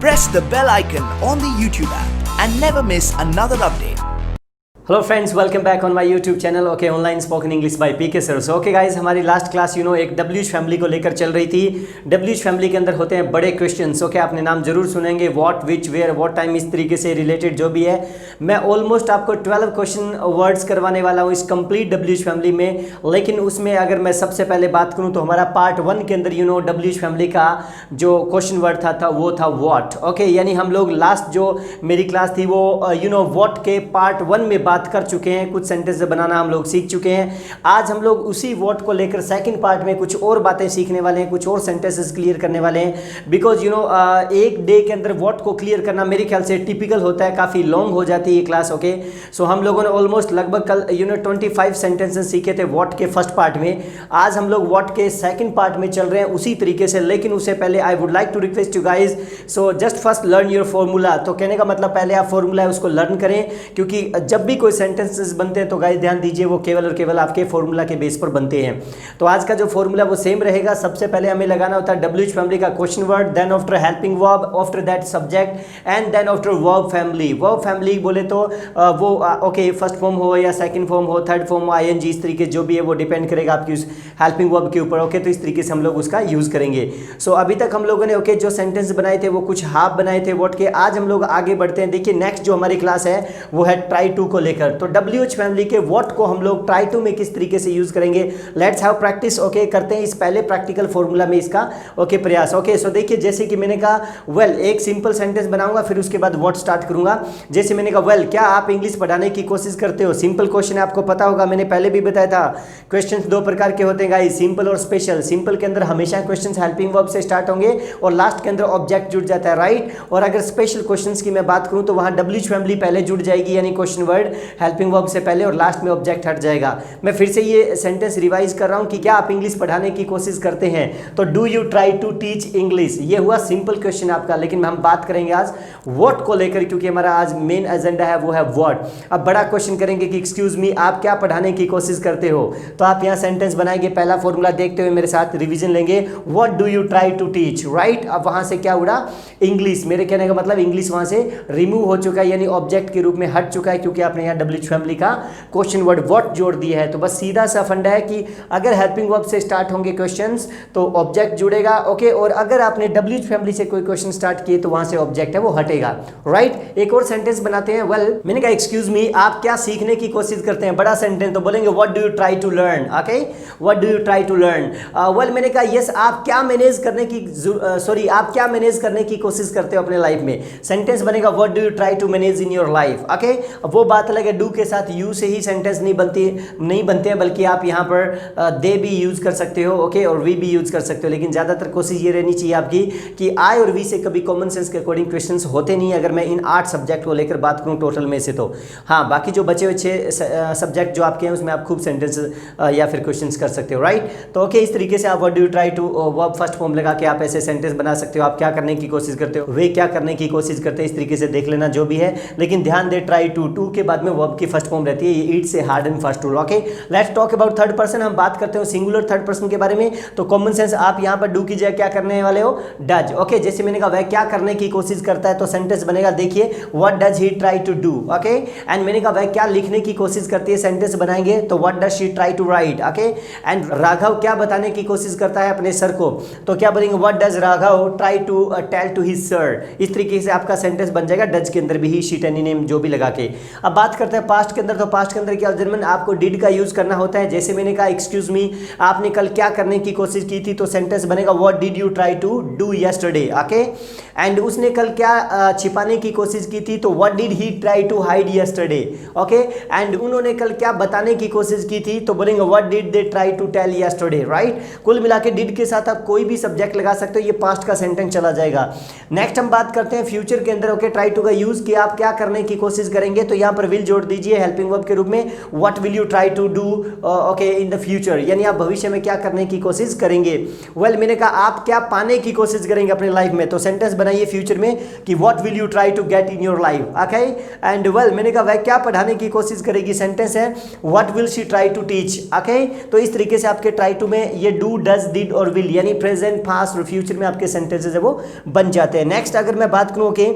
Press the bell icon on the YouTube app and never miss another update. Hello friends, welcome back on my YouTube channel okay online spoken English by PK sir. So okay guys, हमारी last class एक WH family को लेकर चल रही थी। WH family के अंदर होते हैं बड़े क्वेश्चंस। ओके, आपने नाम जरूर सुनेंगे, what, which, where, what time, इस तरीके से रिलेटेड जो भी है। मैं ऑलमोस्ट आपको 12 क्वेश्चन वर्ड्स करवाने वाला हूँ इस कंप्लीट डब्ल्यूएच फैमिली में। लेकिन उसमें अगर मैं सबसे पहले बात करूँ तो हमारा पार्ट 1 के अंदर डब्ल्यूएच फैमिली का जो क्वेश्चन वर्ड था वो था व्हाट। ओके, यानी हम लोग लास्ट जो मेरी क्लास थी वो व्हाट के पार्ट 1 में बात कर चुके हैं, कुछ सेंटेंस बनाना हम लोग सीख चुके हैं। आज हम लोग उसी व्हाट को लेकर सेकंड पार्ट में कुछ और बातें सीखने वाले हैं, कुछ और सेंटेंसेस क्लियर करने वाले हैं। बिकॉज एक डे के अंदर व्हाट को क्लियर करना मेरे ख्याल से टिपिकल होता है, काफ़ी लॉन्ग हो जाती है ये क्लास। ओके, सो हम लोगों ने ऑलमोस्ट लगभग कल 25 सेंटेंसेस सीखे थे व्हाट के फर्स्ट पार्ट में। आज हम लोग व्हाट के सेकंड पार्ट में चल रहे हैं उसी तरीके से। लेकिन उससे पहले I would like to request you guys, so just first learn your formula. तो कहने का मतलब पहले आप फॉर्मूला है उसको लर्न करें, क्योंकि जब भी कोई सेंटेंसेस बनते हैं तो गाइस ध्यान दीजिए वो केवल और केवल आपके फॉर्मूला के बेस पर बनते हैं। तो आज का जो फॉर्मूला वो सेम रहेगा। सबसे पहले हमें लगाना होता है डब्ल्यूएच फैमिली का question word, then after helping verb, after that subject and then after verb family. Verb family बोले तो वो ओके फर्स्ट फॉर्म हो या सेकंड फॉर्म हो, थर्ड फॉर्म हो, आईएनजी, इस तरीके जो भी है वो डिपेंड करेगा आपकी उस हेल्पिंग वर्ब के ऊपर। ओके, तो इस तरीके से हम लोग उसका यूज करेंगे। सो अभी तक हम लोगों ने ओके जो सेंटेंस बनाए थे वो कुछ हाफ बनाए थे व्हाट के। आज हम लोग आगे बढ़ते हैं। देखिए नेक्स्ट जो हमारी क्लास है वो है ट्राई टू को लेकर। तो डब्ल्यूएच फैमिली के व्हाट को हम लोग ट्राई टू में किस तरीके से यूज करेंगे, लेट्स हैव प्रैक्टिस। ओके, करते हैं इस पहले प्रैक्टिकल फॉर्मूला में इसका ओके प्रयास। ओके, सो देखिए जैसे कि मैंने कहा वेल, एक सिंपल सेंटेंस बनाऊंगा फिर उसके बाद व्हाट स्टार्ट करूंगा। जैसे मैंने कहा वेल, क्या आप इंग्लिश पढ़ाने की कोशिश करते हो? सिंपल क्वेश्चन है, आपको पता होगा, मैंने पहले भी बताया था। क्वेश्चंस दो प्रकार के होते हैं गाइस, सिंपल और स्पेशल। सिंपल के अंदर हमेशा क्वेश्चंस हेल्पिंग वर्ब से स्टार्ट होंगे और लास्ट के अंदर ऑब्जेक्ट जुड़ जाता है, राइट। और अगर स्पेशल क्वेश्चंस की मैं बात करूं तो वहां डब्ल्यूएच फैमिली पहले जुड़ जाएगी, यानी क्वेश्चन वर्ड हेल्पिंग वर्ब से पहले, और लास्ट में ऑब्जेक्ट हट जाएगा। मैं फिर से ये सेंटेंस रिवाइज कर रहा हूं कि क्या आप इंग्लिश पढ़ाने की कोशिश करते हैं? तो do you try to teach English, ये हुआ सिंपल क्वेश्चन आपका। लेकिन हम बात करेंगे आज व्हाट को लेकर, क्योंकि हमारा आज मेन एजेंडा है वो है व्हाट। अब बड़ा क्वेश्चन करेंगे कि एक्सक्यूज मी, आप क्या पढ़ाने की कोशिश करते हो? तो आप यहाँ सेंटेंस बनाएंगे, पहला फॉर्मूला देखते हुए मेरे साथ रिविजन लेंगे, what do you try to teach, right. अब वहां से क्या उड़ा? इंग्लिश। मेरे कहने का मतलब इंग्लिश वहां से रिमूव हो चुका है, यानी ऑब्जेक्ट के रूप में हट चुका है, क्योंकि आपने यहाँ डब्ल्यूएच फैमिली का क्वेश्चन वर्ड व्हाट जोड़ दिया है। तो बस सीधा सा फंडा है कि अगर हेल्पिंग वर्ब से स्टार्ट होंगे क्वेश्चंस तो ऑब्जेक्ट जुड़ेगा, ओके। और अगर आपने डब्ल्यूएच फैमिली से कोई क्वेश्चन स्टार्ट किए तो वहां से ऑब्जेक्ट है वो हटेगा, राइट। एक और सेंटेंस बनाते हैं। वेल, मैंने कहा एक्सक्यूज मी, आप क्या सीखने की कोशिश करते हैं? बड़ा सेंटेंस, तो बोलेंगे what do you try to learn, okay, what do you try to learn. Well, मैंने कहा यस, आप क्या मैनेज करने की आप क्या मैनेज करने की कोशिश करते हो अपने लाइफ में? सेंटेंस बनेगा what do you try to manage in your life, okay. वो बात अलग है, डू के साथ यू से ही सेंटेंस नहीं बनते हैं, बल्कि आप यहाँ पर दे भी यूज कर सकते हो, ओके, और वी भी यूज कर सकते हो। लेकिन ज्यादातर कोशिश ये रहनी चाहिए आपकी कि आई और वी से कभी कॉमन सेंस के अकॉर्डिंग क्वेश्चंस होते नहीं, अगर मैं इन 8 सब्जेक्ट को लेकर बात करूं टोटल में से। तो हाँ, बाकी जो बचे हुए 6 सब्जेक्ट जो आपके हैं उसमें आप खूब सेंटेंस या फिर क्वेश्चंस कर सकते हो, राइट। तो ओके, इस तरीके से आप what do you try to verb first form लगा के आप ऐसे सेंटेंस बना सकते हो। आप क्या करने की कोशिश करते हो, वे क्या करने की कोशिश करते हैं, इस तरीके से देख लेना जो भी है। लेकिन ध्यान दे, ट्राई टू के बाद में वर्ब की फर्स्ट फॉर्म रहती है, ये ईट से hard and first rule, okay. Let's talk about third person. हम बात करते हो सिंगुलर थर्ड पर्सन के बारे में। तो कॉमन सेंस आप यहां पर डू की जगह क्या करने वाले हो? Does, okay. जैसे मैंने कहा वह क्या करने की कोशिश करता है, तो सेंटेंस बनेगा, देखिए what does he try to do, okay. And मैंने कहा वह क्या लिखने की कोशिश करती है, सेंटेंस बनाएंगे तो what does she try to write, okay. And Raghav क्या बताने की कोशिश करता है अपने सर को, तो क्या बोलेंगे what does Raghav try to tell to his sir. इस तरीके से आपका सेंटेंस बन जाएगा, डज के अंदर भी ही, शीट, एनी नेम जो भी लगा के। अब बात करते हैं पास्ट के अंदर। तो पास्ट के अंदर क्या जर्मन आपको डिड का यूज करना होता है। जैसे मैंने कहा एक्सक्यूज मी, आपने कल क्या करने की कोशिश की थी, तो सेंटेंस बनेगा what did you try to do yesterday, okay. And उसने कल क्या छिपाने की कोशिश की थी, तो what did he try to hide yesterday, okay. And उन्होंने कल क्या बताने की कोशिश की थी, तो बोलेंगे what did they try to tell yesterday, right. कुल मिला के डिड के साथ आप कोई भी सब्जेक्ट लगा सकते हो, ये पास्ट का सेंटेंस चला जाएगा। नेक्स्ट हम बात करते हैं फ्यूचर के अंदर, ओके। ट्राई टू का यूज कि आप क्या करने की कोशिश करेंगे, तो यहाँ पर विल जोड़ दीजिए हेल्पिंग वर्ब के रूप में, what will you try to do okay in the future, यानी आप भविष्य में क्या करने की कोशिश करेंगे। वेल मैंने कहा आप क्या पाने की कोशिश करेंगे अपने लाइफ में, तो सेंटेंस बनाइए फ्यूचर में कि what will you try to get in your life, okay. And well मैंने कहा वह क्या पढ़ाने की कोशिश करेगी, सेंटेंस है what will she try to teach, okay. तो इस तरीके से आपके ट्राई टू में ये डू, डज, डिड और विल यानी प्रेजेंट, पास्ट और फ्यूचर में आपके सेंटेंसेस है वो बन जाते हैं। नेक्स्ट अगर मैं बात करूं कि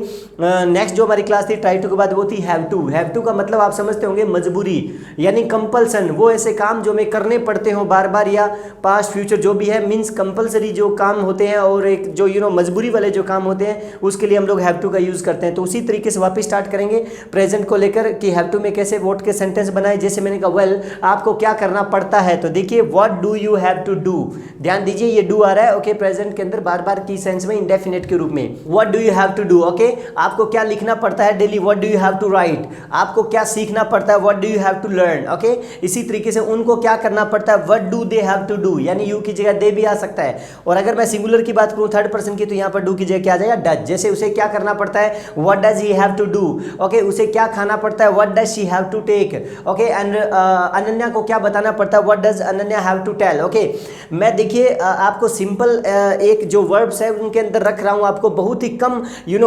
नेक्स्ट जो हमारी क्लास थी ट्राई टू के बाद वो थी हैव टू। हैव टू का मतलब आप समझते होंगे मजबूरी यानी कंपल्सन, वो ऐसे काम जो हमें करने पड़ते हो बार बार या पास्ट फ्यूचर जो भी है, मींस कंपल्सरी जो काम होते हैं और एक जो मजबूरी वाले जो काम होते हैं उसके लिए हम लोग हैव टू का यूज करते हैं। तो उसी तरीके से वापस स्टार्ट करेंगे प्रेजेंट को लेकर कि हैव टू में कैसे व्हाट के सेंटेंस बनाए। जैसे मैंने कहा वेल आपको क्या करना पड़ता है, तो देखिए what do you have to do, ध्यान दीजिए ये डू आ रहा है ओके प्रेजेंट के अंदर बार बार की सेंस में इंडेफिनिट के रूप में। What do you have to do, okay आपको क्या लिखना पड़ता है daily, what do you have to write, आपको क्या सीखना पड़ता है, what do you have to learn, okay. इसी तरीके से उनको क्या करना पड़ता है, what do they have to do, यानी यू की जगह दे भी आ सकता है। और अगर मैं सिंगुलर की बात करूं थर्ड पर्सन की, तो यहाँ पर डू की जगह क्या आ जाएगा डज। जैसे उसे क्या करना पड़ता है, what does he have to do, okay. उसे क्या खाना पड़ता है, what does she have to take, okay. And Ananya को क्या बताना पड़ता है, what does Ananya have to tell, okay. मैं देखिए आपको सिंपल एक जो वर्ब्स है उनके अंदर रख रहा हूं, आपको बहुत ही कम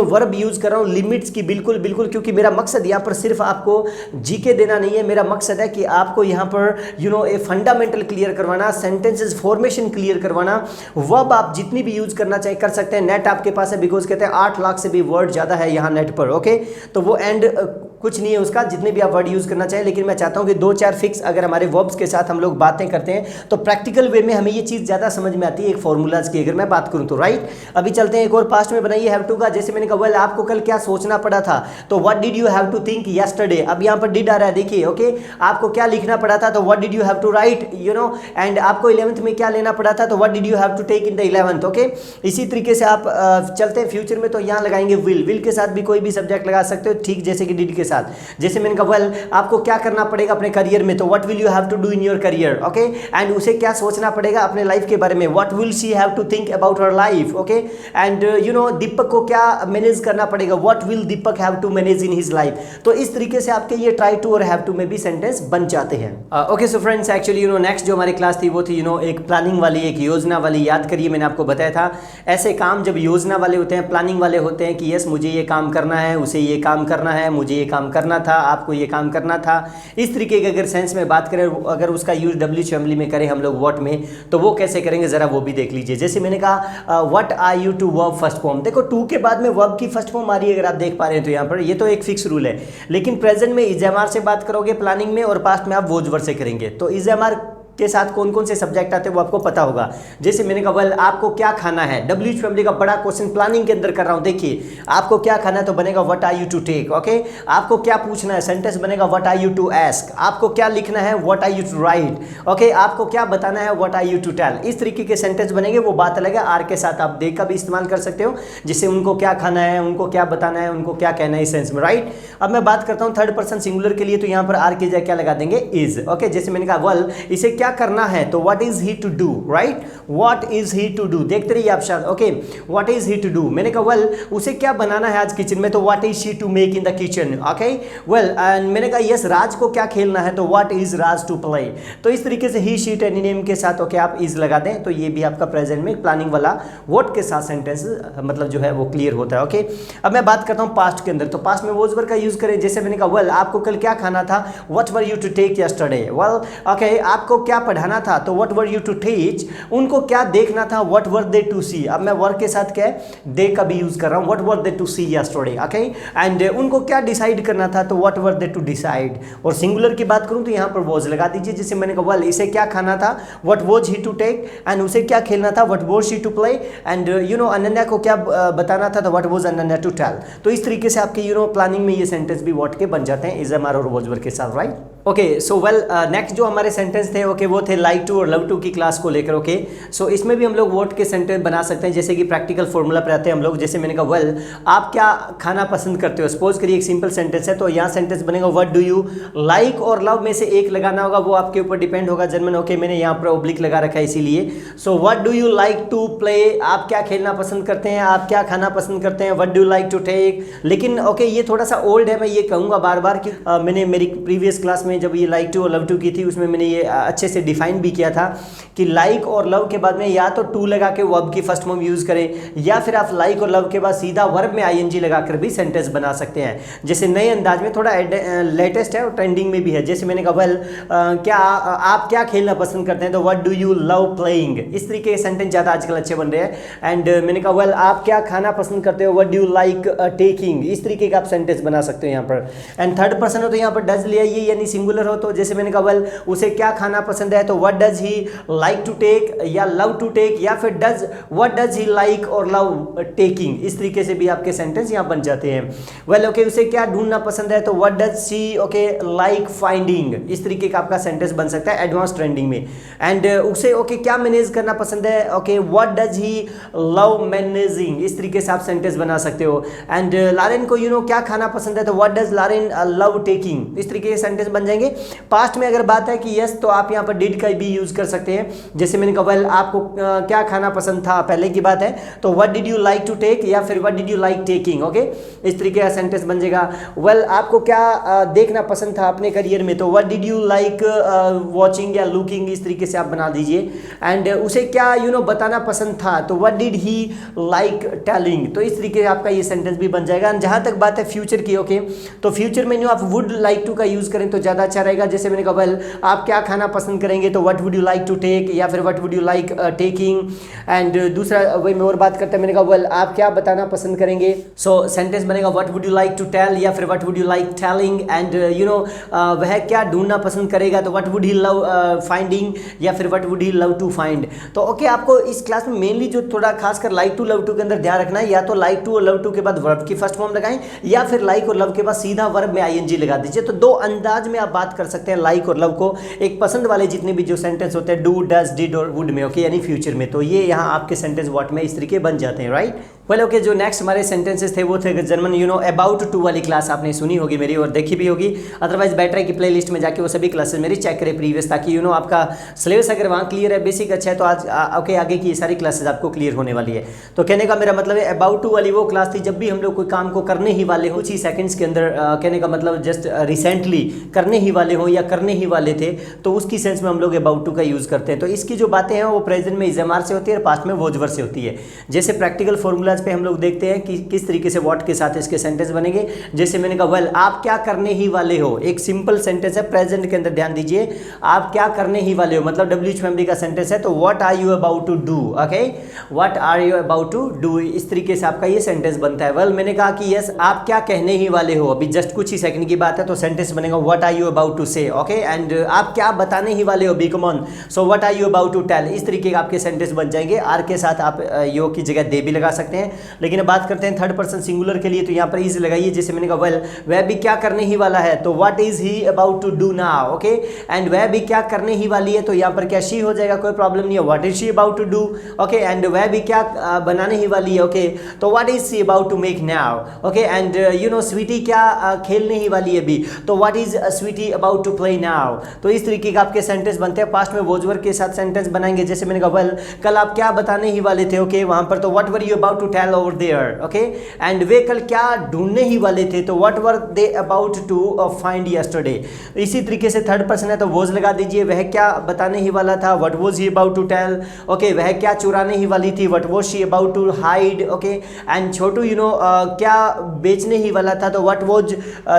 वर्ब यूज कर रहा हूं, लिमिट्स की बिल्कुल बिल्कुल, क्योंकि मेरा मकसद यहाँ पर सिर्फ आपको जीके देना नहीं है, मेरा मकसद है कि आपको यहाँ पर ए फंडामेंटल क्लियर करवाना, सेंटेंसेस फॉर्मेशन क्लियर करवाना। वर्ब आप जितनी भी यूज करना चाहे कर सकते हैं, नेट आपके पास है बिकॉज कहते हैं 8 लाख से भी वर्ड ज्यादा है यहाँ नेट पर, ओके। तो वो एंड कुछ नहीं है उसका, जितने भी आप वर्ड यूज करना चाहें, लेकिन मैं चाहता हूं कि 2-4 फिक्स अगर हमारे वर्ब्स के साथ हम लोग बातें करते हैं तो प्रैक्टिकल वे में हमें ये चीज ज्यादा समझ में आती है एक फॉर्मूलाज की अगर मैं बात करूं तो, राइट। अभी चलते हैं एक और पास्ट में बनाइए हैव टू का। जैसे मैंने कहा वेल आपको कल क्या सोचना पड़ा था, तो what did you have to think yesterday. अब यहाँ पर डिड आ रहा है देखिए, ओके। आपको क्या लिखना पड़ा था, तो what did you have to write, and आपको 11th में क्या लेना पड़ा था, तो what did you have to take in the 11th, okay. इसी तरीके से आप चलते हैं फ्यूचर में, तो यहाँ लगाएंगे विल के साथ भी कोई भी सब्जेक्ट लगा सकते हो, ठीक जैसे कि डिड के साथ। जैसे मैंने कहा वेल आपको क्या करना पड़ेगा अपने करियर में, तो what will you have to do in your career, okay. And उसे क्या सोचना पड़ेगा अपने लाइफ के बारे में, what will she have to think about her life, okay. And Deepak को क्या मैनेज करना पड़ेगा, what will Deepak have to manage in his life. तो इस तरीके से आपके ये ट्राई टू और हैव टू में भी सेंटेंस बन जाते हैं। Okay so friends actually next जो हमारी क्लास थी वो थी एक प्लानिंग वाली, एक योजना वाली। याद करिए मैंने आपको बताया था ऐसे काम जब योजना वाले होते हैं, प्लानिंग वाले होते हैं कि यस मुझे ये काम करना है, उसे ये काम करना है, मुझे ये काम करना था, आपको ये काम करना था। इस तरीके के अगर सेंस में बात करें, अगर उसका यूज डब्ल्यू फैमिली में करें हम लोग व्हाट में, तो वो कैसे करेंगे जरा वो भी देख लीजिए। जैसे मैंने कहा what are you to verb first form, देखो टू के बाद में वर्ब की फर्स्ट फॉर्म आ रही है अगर आप देख पा रहे हैं तो यहाँ पर ये तो एक फिक्स रूल है। लेकिन प्रेजेंट में इज एम आर से बात करोगे प्लानिंग में, और पास्ट में आप वोज वर्ब से करेंगे। तो इज एम आर के साथ कौन कौन से सब्जेक्ट आते हैं वो आपको पता होगा। जैसे मैंने कहा वेल आपको क्या खाना है, डब्ल्यू फैमिली का बड़ा क्वेश्चन प्लानिंग के अंदर कर रहा हूं। देखिए आपको क्या खाना है तो बनेगा what are you to take, okay. आपको क्या पूछना है, सेंटेंस बनेगा what are you to ask. आपको क्या लिखना है, what are you to write, okay. आपको क्या बताना है, what are you to tell. इस तरीके के सेंटेंस बनेंगे, वो बात अलग है। आर के साथ आप दे का भी इस्तेमाल कर सकते हो, जिससे उनको क्या खाना है, उनको क्या बताना है, उनको क्या कहना है इस सेंस में, राइट। अब मैं बात करता हूँ थर्ड पर्सन सिंगुलर के लिए, तो यहाँ पर आर की जगह क्या लगा देंगे इज, ओके। जैसे मैंने कहा वेल इसे क्या करना है, तो what is he to do, right? What is he to do, देखते रहिए आप शायद, okay. what is he to do, मैंने कहा वेल उसे क्या बनाना है आज किचन में, तो what is she to make in the kitchen, okay। Well मैंने कहा यस राज को क्या खेलना है, तो what is Raj to play। तो इस तरीके से he she any name के साथ ओके आप is लगा दें, तो ये भी आपका प्रेजेंट में प्लानिंग वाला what के साथ सेंटेंस मतलब जो है वो क्लियर होता है, ओके। अब मैं बात करता हूँ पास्ट के अंदर, तो पास्ट में वॉज वर्ब का यूज करें। जैसे मैंने कहा वेल आपको कल क्या खाना था, what were you to take yesterday, well okay। आपको क्या पढ़ाना था, तो what were you to teach। उनको क्या देखना था, what were they to see। अब मैं वर्क के साथ क्या दे का भी यूज कर रहा हूं, what were they to see yesterday, okay। And उनको क्या डिसाइड करना था, तो what were they to decide। और सिंगुलर की बात करूं तो यहां पर was लगा दीजिए। जैसे मैंने कहा वेल इसे क्या खाना था, what was he to take। And उसे क्या खेलना था, what was she to play। And Ananya को क्या बताना था, तो what was Ananya to tell। तो इस तरीके से आपके प्लानिंग में ये सेंटेंस भी what के बन जाते हैं इज एम आर और was वर्ब के साथ, right. Okay so well next जो हमारे सेंटेंस थे ओके वो थे लाइक टू और लव टू की क्लास को लेकर। ओके सो इसमें भी हम लोग व्हाट के सेंटेंस बना सकते हैं, जैसे कि प्रैक्टिकल फॉर्मूला पर आते हैं हम लोग। जैसे मैंने कहा वेल आप क्या खाना पसंद करते हो, सपोज करिए एक सिंपल सेंटेंस है, तो यहाँ सेंटेंस बनेगा व्हाट डू यू लाइक और लव में से एक लगाना होगा, वो आपके ऊपर डिपेंड होगा जर्मन। ओके मैंने यहाँ पर ओब्लिक लगा रखा है इसीलिए। So what do you like to play, आप क्या खेलना पसंद करते हैं, आप क्या खाना पसंद करते हैं। What do you like to take, लेकिन ओके ये थोड़ा सा ओल्ड है, मैं ये कहूँगा बार बार कि मैंने मेरी प्रीवियस क्लास में जब ये लाइक टू और लव टू की थी उसमें मैंने ये अच्छे से डिफाइन भी किया था कि लाइक और लव के बाद में या तो टू लगा के वर्ब की फर्स्ट फॉर्म यूज करें, या फिर आप लाइक और लव के बाद सीधा वर्ब में आईएनजी लगाकर भी सेंटेंस बना सकते हैं। जैसे नए अंदाज में थोड़ा लेटेस्ट है और ट्रेंडिंग में भी है। जैसे मैंने कहा वेल क्या आप क्या खेलना पसंद करते हैं, तो what do you love playing, इस तरीके के सेंटेंस ज़्यादा आजकल अच्छे बन रहे हैं। एंड मैंने कहा वेल आप क्या खाना पसंद करते हो, what do you like taking, इस तरीके का आप सेंटेंस बना सकते हो यहाँ पर। एंड थर्ड पर्सन हो तो यहाँ पर डज लिया ये, यानी सिंगुलर हो तो जैसे मैंने कहा वेल उसे क्या खाना पसंद है, तो what does he like to take या लव टू टेक, या फिर व्हाट डज ही लाइक और लव टेकिंग, इस तरीके से भी आपके सेंटेंस यहाँ बन जाते हैं। वेल ओके उसे क्या ढूंढना पसंद है, तो what does she okay like finding, इस तरीके का आपका सेंटेंस बन सकता है एडवांस ट्रेंडिंग में। एंड उसे ओके क्या मैनेज करना पसंद है, okay what does he love managing, इस तरीके से आप सेंटेंस बना सकते हो। एंड लारेन को क्या खाना पसंद है, तो what does Lauren love taking, इस तरीके के सेंटेंस बन जाएंगे। पास्ट में अगर बात है कि यस तो आप यहाँ पर डिड का भी यूज कर सकते हैं। जैसे मैंने कहा वेल आपको क्या खाना पसंद था, पहले की बात है, तो what did you like to take या फिर what did you like taking. Okay इस तरीके का सेंटेंस बन जाएगा। वेल आपको क्या देखना पसंद था अपने करियर में, तो what did you like watching या लुकिंग, इस तरीके से आप बना दीजिए। एंड उसे क्या बताना पसंद था, तो what did he like telling, तो इस तरीके से आपका ये सेंटेंस भी बन जाएगा। जहां तक बात है फ्यूचर की, ओके तो फ्यूचर में आप वुड लाइक टू का यूज करें तो ज्यादा अच्छा रहेगा। जैसे मैंने कहा वेल आप क्या खाना पसंद करेंगे, तो what would you like to take या फिर what would you like taking. And दूसरा वही मैं और बात करता है, मैंने कहा वेल आप क्या बताना पसंद करेंगे, सो सेंटेंस बनेगा what would you like to tell या फिर what would you like telling. And वह क्या ढूंढना पसंद करेगा, तो what would he love finding या फिर what would he love to find. तो ओके आपको इस क्लास में मेनली जो थोड़ा खासकर लाइक टू लव टू के अंदर ध्यान रखना है, या तो लाइक टू और लव टू के बाद वर्ब की फर्स्ट फॉर्म लगाएं, या फिर लाइक और लव के बाद सीधा वर्ब में आईएनजी लगा दीजिए। तो दो अंदाज में आप बात कर सकते हैं लाइक और लव को, एक पसंद वाले जितने भी जो सेंटेंस होते हैं डू डज डिड और वुड में, ओके यानी फ्यूचर में, तो ये यहाँ आपके सेंटेंस व्हाट में इस तरीके बन जाते हैं, राइट। वेल ओके जो नेक्स्ट हमारे सेंटेंसेस थे वो थे जर्मन अबाउट टू वाली क्लास आपने सुनी होगी मेरी और देखी भी होगी, अदरवाइज बेटर है कि प्ले लिस्ट में जाके वो सभी क्लासेस मेरी चेक करें प्रीवियस, ताकि आपका सिलेबस अगर वहाँ क्लियर है, बेसिक अच्छा है, तो आज ओके आगे की ये सारी क्लासेस आपको क्लियर होने वाली है। तो कहने का मेरा मतलब है अबाउट टू वाली वो क्लास थी जब भी हम लोग कोई काम को करने ही वाले हो, कुछ ही सेकंड्स के अंदर, कहने का मतलब जस्ट रिसेंटली करने ही वाले हो या करने ही वाले थे, तो उसकी सेंस में हम लोग अबाउट टू का यूज़ करते हैं। तो इसकी जो बातें हैं वो प्रेजेंट में इज़मार से होती है और पास्ट में वोजवर से होती है। जैसे प्रैक्टिकल फॉर्मूलाज पे हम लोग देखते हैं कि किस तरीके से व्हाट के साथ इसके सेंटेंस बनेंगे। जैसे मैंने कहा वेल आप क्या करने ही वाले हो, एक सिंपल सेंटेंस है, प्रेजेंट के अंदर ध्यान दीजिए, आप क्या करने ही वाले हो मतलब WH फैमिली का सेंटेंस है, तो what are you about to do, okay what are you about to do, इस तरीके से आपका ये सेंटेंस बनता है। वेल मैंने कहा कि यस आप क्या कहने ही वाले हो, अभी जस्ट कुछ ही सेकंड की बात है, तो सेंटेंस बनेगा what are you about to say, okay and आप क्या बताने ही वाले हो, be come on, so what are you about to tell, इस तरीके के आपके सेंटेंस बन जाएंगे। आर के साथ आप यो की जगह दे भी लगा सकते हैं, लेकिन अब बात करते हैं थर्ड पर्सन सिंगुलर के लिए, तो यहाँ पर इज लगाइए। जैसे मैंने कहा वेल वह भी क्या करने ही वाला है, तो what is he about to do now, okay and वह भी क्या करने ही वाली है, तो यहाँ पर क्या शी हो जाएगा, कोई प्रॉब्लम नहीं है, what is she about to do, okay and वह भी क्या बनाने ही वाली है, ओके तो what is she about to make now, okay and Sweety क्या खेलने ही वाली है अभी, तो what is Sweety about to play now. तो इस तरीके का आपके सेंटेंस बनते हैं। पास्ट में वोजवर के साथ सेंटेंस बनाएंगे। जैसे मैंने कहा वेल कल आप क्या बताने ही वाले थे, ओके वहां पर तो what were you about to tell over there, okay and वे कल क्या ढूंढने ही वाले थे, तो what were they about to find yesterday. इसी तरीके से थर्ड पर्सन है तो वोज लगा दीजिए, वह क्या बताने ही वाला था, what was he about to tell, okay वह क्या चुराने ही वाली थी, what was she about to hide, okay and Chhotu क्या बेचने ही वाला था, तो what was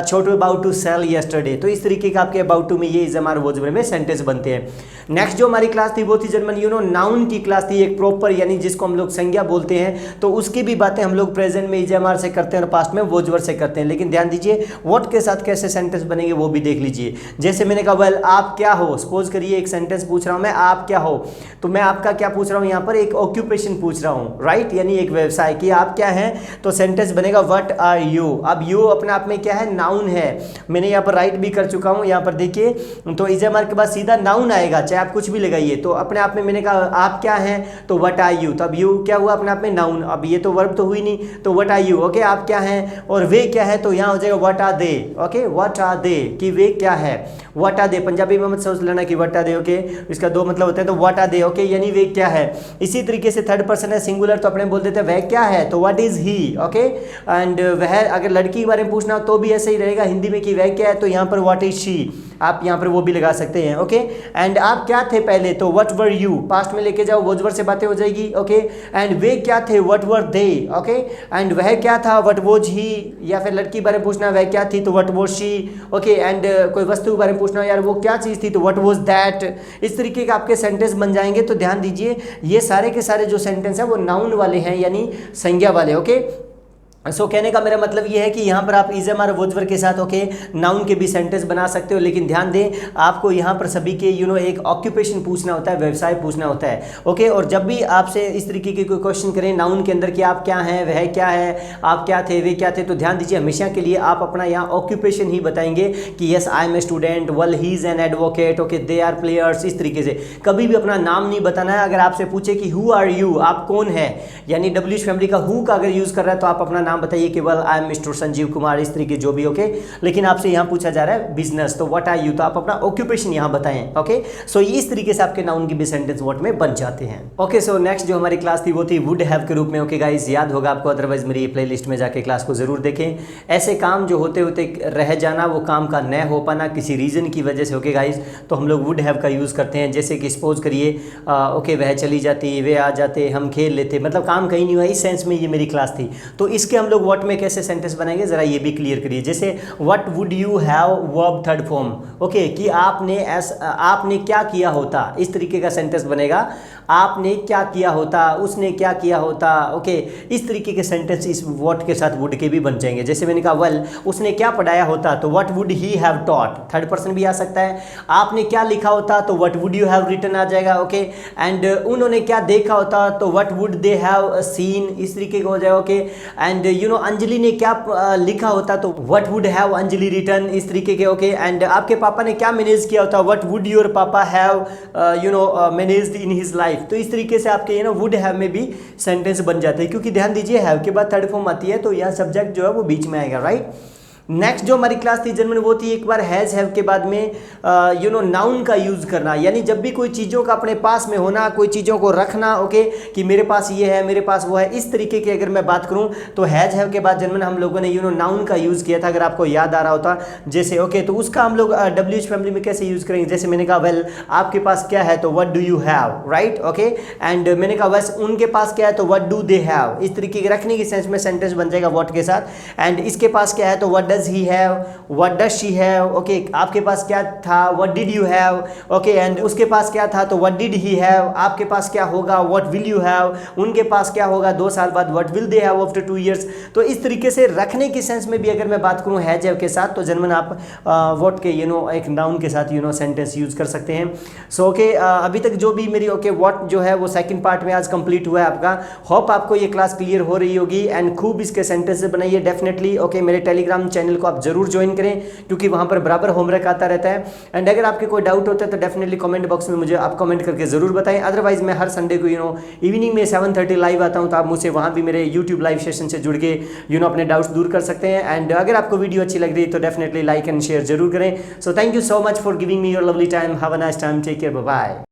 Chhotu about to sell yesterday. तो इस तरीके का आपके अबाउट टू में ये इज़मार वोजवर में सेंटेंस बनते हैं। नेक्स्ट जो हमारी क्लास थी वो थी जर्मन नाउन की क्लास थी, एक प्रॉपर यानी जिसको हम लोग संज्ञा बोलते हैं, तो उसकी भी बातें हम लोग प्रेजेंट में इजमार से करते हैं और पास्ट में वोजवर से करते हैं। लेकिन ध्यान दीजिए व्हाट के साथ कैसे सेंटेंस बनेंगे वो भी देख लीजिए। जैसे मैंने कहा वेल आप क्या हो, सपोज करिए एक सेंटेंस पूछ रहा हूं मैं, आप क्या हो, तो मैं आपका क्या पूछ रहा हूं, यहां पर एक ऑक्यूपेशन पूछ रहा हूं, राइट, यानी एक व्यवसाय कि आप क्या हैं, तो सेंटेंस बनेगा व्हाट आर यू। अब यू अपने आप में क्या है, नाउन है, मैंने यहां पर राइट भी कर चुका हूं, यहां पर देखिए, तो इजमार के बाद सीधा नाउन आएगा, चाहे आप कुछ भी लगाइए। तो अपने आप में मैंने कहा आप क्या हैं, तो व्हाट आर यू, तो अब यू क्या हुआ अपने आप में, नाउन। अब ये तो वर्ब तो हुई नहीं, तो व्हाट आर यू, ओके, आप क्या हैं, और वे क्या है, तो यहां हो जाएगा what are they, okay, what are they, कि वे क्या है, व्हाट आर दे, पंजाबी में मत समझ लेना कि व्हाट आर दे, ओके, इसका दो मतलब होता है, तो व्हाट आर दे, ओके, यानी वे क्या है। इसी तरीके से थर्ड पर्सन है सिंगुलर, तो अपने बोल देते हैं वह क्या है, तो what is he, okay, and वह अगर लड़की के बारे में पूछना हो तो भी ऐसे ही रहेगा हिंदी में कि वह क्या है, तो यहाँ पर व्हाट इज शी, आप यहाँ पर वो भी लगा सकते हैं, ओके। एंड आप क्या थे पहले, तो व्हाट वर यू, पास्ट में लेके जाओ, वोजवर से बातें हो जाएगी, ओके। एंड वे क्या थे, what were they, okay. And वह क्या था, व्हाट वॉज ही, या फिर लड़की के बारे में पूछना वह क्या थी, तो what was she, okay. And कोई वस्तु के बारे में पूछना यार वो क्या चीज़ थी, तो व्हाट वॉज दैट। इस तरीके के आपके सेंटेंस बन जाएंगे। तो ध्यान दीजिए ये सारे के सारे जो सेंटेंस हैं वो नाउन वाले हैं, यानी संज्ञा वाले, ओके। सो कहने का मेरा मतलब ये है कि यहाँ पर आप इजमार वोजवर के साथ ओके नाउन के भी सेंटेंस बना सकते हो, लेकिन ध्यान दें आपको यहाँ पर सभी के एक ऑक्यूपेशन पूछना होता है, व्यवसाय पूछना होता है, ओके। और जब भी आपसे इस तरीके के कोई क्वेश्चन करें नाउन के अंदर कि आप क्या हैं, वह क्या है, आप क्या थे, वे क्या थे, तो ध्यान दीजिए हमेशा के लिए आप अपना यहाँ ऑक्यूपेशन ही बताएंगे कि yes I am a student, well he is an advocate, okay, they are players, इस तरीके से। कभी भी अपना नाम नहीं बताना है। अगर आपसे पूछे कि हु आर यू, आप कौन है, यानी डब्ल्यूएच फैमिली का हु का अगर यूज़ कर रहा है तो आप अपना नाम बताइए केवल I am mister Sanjeev Kumar, इस तरीके जो भी, ओके। लेकिन आपसे यहाँ पूछा जा रहा है बिजनेस, तो व्हाट आर यू, तो आप अपना ऑक्यूपेशन यहाँ बताएं, ओके। सो इस तरीके से आपके नाउन की भी सेंटेंस वर्ड में बन जाते हैं, ओके। सो नेक्स्ट जो हमारी क्लास थी वो थी वुड हैव के रूप में, ओके गाइस, याद होगा आपको, अदरवाइज मेरी प्लेलिस्ट में जाके क्लास को जरूर देखें। ऐसे काम जो होते होते रह जाना, वो काम का न हो पाना किसी रीजन की वजह से, ओके गाइस, तो हम लोग वुड हैव का यूज़ करते हैं। जैसे कि सपोज करिए ओके वह चली जाती, वे आ जाते, हम खेल लेते, मतलब काम कहीं नहीं हुआ, इस सेंस में ये मेरी क्लास थी। तो इसके हम लोग व्हाट में कैसे सेंटेंस बनाएंगे जरा ये भी क्लियर करिए। जैसे what would you have, verb third form, okay, कि आपने क्या किया होता, इस तरीके का सेंटेंस बनेगा। आपने क्या किया होता, उसने क्या किया होता, ओके, इस तरीके के सेंटेंस इस व्हाट के साथ वुड के भी बन जाएंगे। जैसे मैंने कहा वेल उसने क्या पढ़ाया होता, तो what would he have taught, third person भी आ सकता है। आपने क्या लिखा होता, तो what would you have written आ जाएगा, ओके। एंड उन्होंने क्या देखा होता, तो what would they have seen, इस तरीके का हो जाएगा, ओके। एंड अंजलि ने क्या लिखा होता, तो what would have Anjali written, इस तरीके के, ओके। एंड आपके पापा ने क्या मैनेज किया होता, व्हाट वुड योर पापा have managed in his life. तो इस तरीके से आपके वुड हैव में भी सेंटेंस बन जाते हैं, क्योंकि ध्यान दीजिए हैव के बाद थर्ड फॉर्म आती है, तो यह सब्जेक्ट जो है वो बीच में आएगा, राइट। नेक्स्ट जो हमारी क्लास थी जर्मन वो थी एक बार हैज़ हैव के बाद में नाउन का यूज़ करना, यानी जब भी कोई चीज़ों का अपने पास में होना, कोई चीज़ों को रखना, ओके, कि मेरे पास ये है, मेरे पास वो है, इस तरीके की अगर मैं बात करूं तो हैज़ हैव के बाद जर्मन हम लोगों ने नाउन का यूज़ किया था, अगर आपको याद आ रहा होता। जैसे ओके तो उसका हम लोग डब्ल्यूएच फैमिली में कैसे यूज़ करेंगे। जैसे मैंने कहा वेल आपके पास क्या है, तो what do you have, right, okay. And मैंने कहा बस उनके पास क्या है, तो व्हाट डू दे हैव, इस तरीके के रखने की सेंस में सेंटेंस बन जाएगा व्हाट के साथ। एंड इसके पास क्या है, तो what does he have, what does she have, okay, आपके पास क्या था, what did you have, okay. And उसके पास क्या था, तो what did he have, आपके पास क्या होगा, what will you have, उनके पास क्या होगा 2 साल बाद, what will they have after 2 years। तो इस तरीके से रखने की सेंस में भी अगर मैं बात करूं हैज हैव के साथ, तो जर्मन आप what के एक नाउन के साथ सेंटेंस यूज कर सकते हैं। सो ओके अभी तक जो भी मेरी ओके what जो है वो सेकंड पार्ट में आज कंप्लीट हुआ है आपका। होप आपको ये क्लास क्लियर हो रही होगी एंड खूब इसके सेंटेंसेस बनाइए डेफिनेटली, ओके। मेरे टेलीग्राम चैनल को आप जरूर ज्वाइन करें, क्योंकि वहां पर बराबर होमवर्क आता रहता है। एंड अगर आपके कोई डाउट होता है तो डेफिनेटली कमेंट बॉक्स में मुझे आप कमेंट करके जरूर बताएं। अदरवाइज मैं हर संडे को इवनिंग में 7:30 लाइव आता हूं, तो आप मुझसे वहां भी मेरे यूट्यूब लाइव सेशन से जुड़ के अपने डाउट्स दूर कर सकते हैं। एंड अगर आपको वीडियो अच्छी लग रही है तो डेफिनेटली लाइक एंड शेयर जरूर करें। So thank you so much for giving me your lovely time. Have a nice time, take care, bye bye.